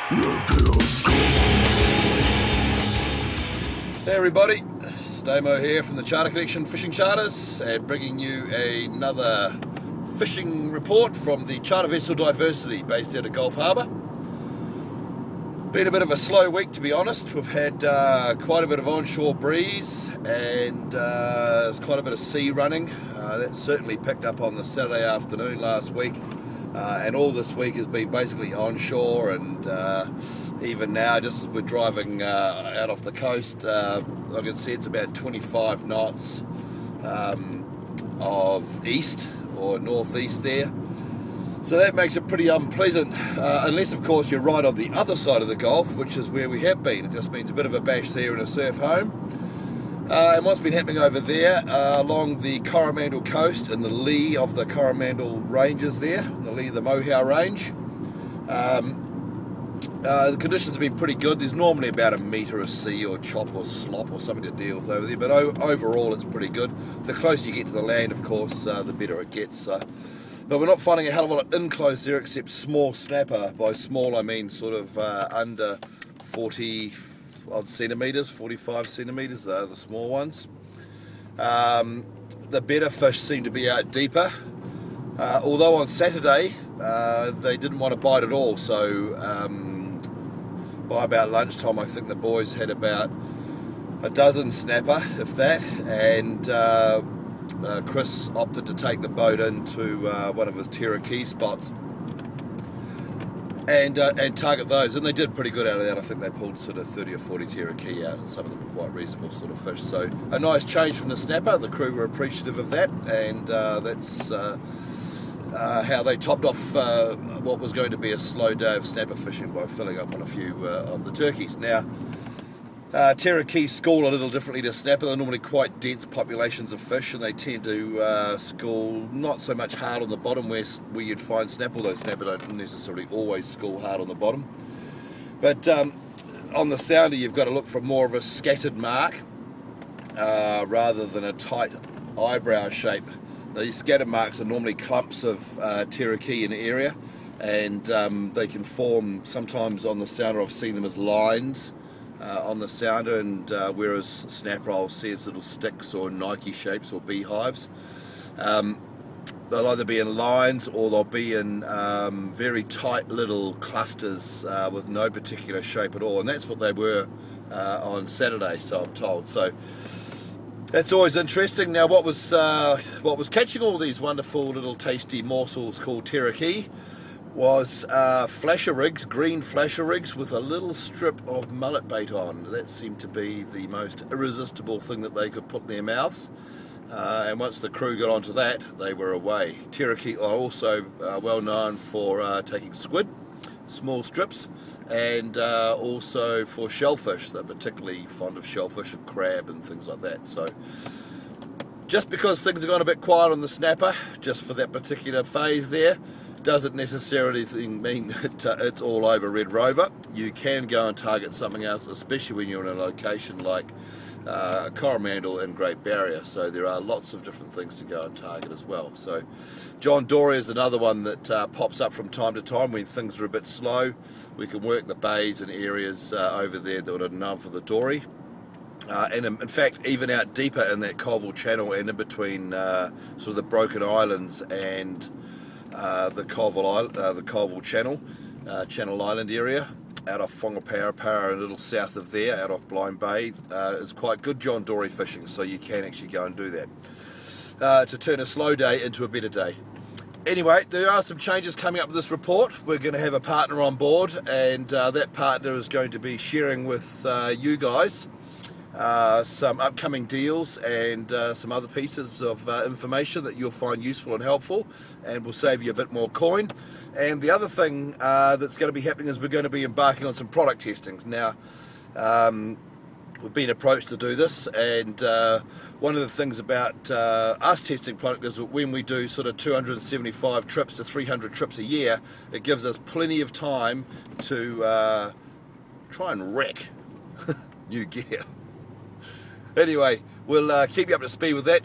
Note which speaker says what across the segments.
Speaker 1: Hey everybody, Stamo here from the Charter Connection Fishing Charters, and bringing you another fishing report from the Charter Vessel Diversity based out of Gulf Harbour. Been a bit of a slow week, to be honest. We've had quite a bit of onshore breeze and there's quite a bit of sea running. That certainly picked up on the Saturday afternoon last week, and all this week has been basically onshore, and even now, just as we're driving out off the coast, I can see it's about 25 knots of east or northeast there. So that makes it pretty unpleasant, unless of course you're right on the other side of the Gulf, which is where we have been. It just means a bit of a bash there and a surf home. And what's been happening over there along the Coromandel coast and the lee of the Coromandel ranges there, the lee of the Mohau range, the conditions have been pretty good. There's normally about a metre of sea or chop or slop or something to deal with over there, but overall it's pretty good. The closer you get to the land, of course, the better it gets. But we're not finding a hell of a lot of enclosed there except small snapper. By small I mean sort of under 40 odd centimetres, 45 centimetres, they're the small ones. The better fish seem to be out deeper, although on Saturday they didn't want to bite at all, so by about lunchtime I think the boys had about a dozen snapper, if that, and Chris opted to take the boat into one of his Terahiki spots and target those, and they did pretty good out of that. I think they pulled sort of 30 or 40 Terahiki out, and some of them were quite reasonable sort of fish. So a nice change from the snapper. The crew were appreciative of that, and that's how they topped off what was going to be a slow day of snapper fishing by filling up on a few of the turkeys. Now, Terahiki school a little differently to snapper. They're normally quite dense populations of fish, and they tend to school not so much hard on the bottom where you'd find snapper, although snapper don't necessarily always school hard on the bottom. But on the sounder you've got to look for more of a scattered mark rather than a tight eyebrow shape. These scattered marks are normally clumps of Terahiki in the area, and they can form sometimes on the sounder. I've seen them as lines on the sounder, and whereas snapper I'll see it's little sticks or Nike shapes or beehives. They'll either be in lines or they'll be in very tight little clusters with no particular shape at all, and that's what they were on Saturday, so I'm told. So that's always interesting. Now, what was catching all these wonderful little tasty morsels called Terahiki was flasher rigs, green flasher rigs with a little strip of mullet bait on. That seemed to be the most irresistible thing that they could put in their mouths, and once the crew got onto that, they were away. Terahiki are also well known for taking squid, small strips, and also for shellfish. They're particularly fond of shellfish and crab and things like that. So just because things have gone a bit quiet on the snapper, just for that particular phase there, doesn't necessarily mean that it's all over Red Rover. You can go and target something else, especially when you're in a location like Coromandel and Great Barrier. So there are lots of different things to go and target as well. So John Dory is another one that pops up from time to time when things are a bit slow. We can work the bays and areas over there that are known for the Dory. And in fact, even out deeper in that Colville Channel and in between sort of the Broken Islands and the Colville Channel, Channel Island area, out off Whangaparapara and a little south of there, out off Blind Bay, is quite good John Dory fishing, so you can actually go and do that to turn a slow day into a better day. Anyway, there are some changes coming up with this report. We're going to have a partner on board, and that partner is going to be sharing with you guys some upcoming deals and some other pieces of information that you'll find useful and helpful, and will save you a bit more coin. And the other thing that's going to be happening is we're going to be embarking on some product testings. Now, we've been approached to do this, and one of the things about us testing product is that when we do sort of 275 trips to 300 trips a year, it gives us plenty of time to try and wreck new gear. Anyway, we'll keep you up to speed with that.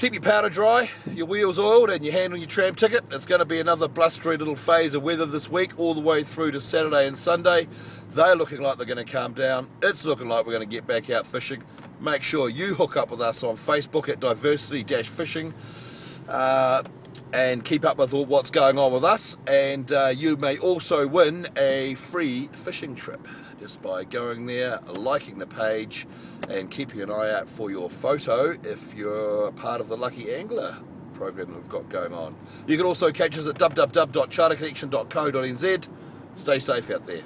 Speaker 1: Keep your powder dry, your wheels oiled and your hand on your tram ticket. It's going to be another blustery little phase of weather this week, all the way through to Saturday and Sunday. They're looking like they're going to calm down. It's looking like we're going to get back out fishing. Make sure you hook up with us on Facebook at Diversity-Fishing and keep up with all what's going on with us. And you may also win a free fishing trip just by going there, liking the page and keeping an eye out for your photo if you're part of the Lucky Angler program that we've got going on. You can also catch us at www.charterconnection.co.nz. Stay safe out there.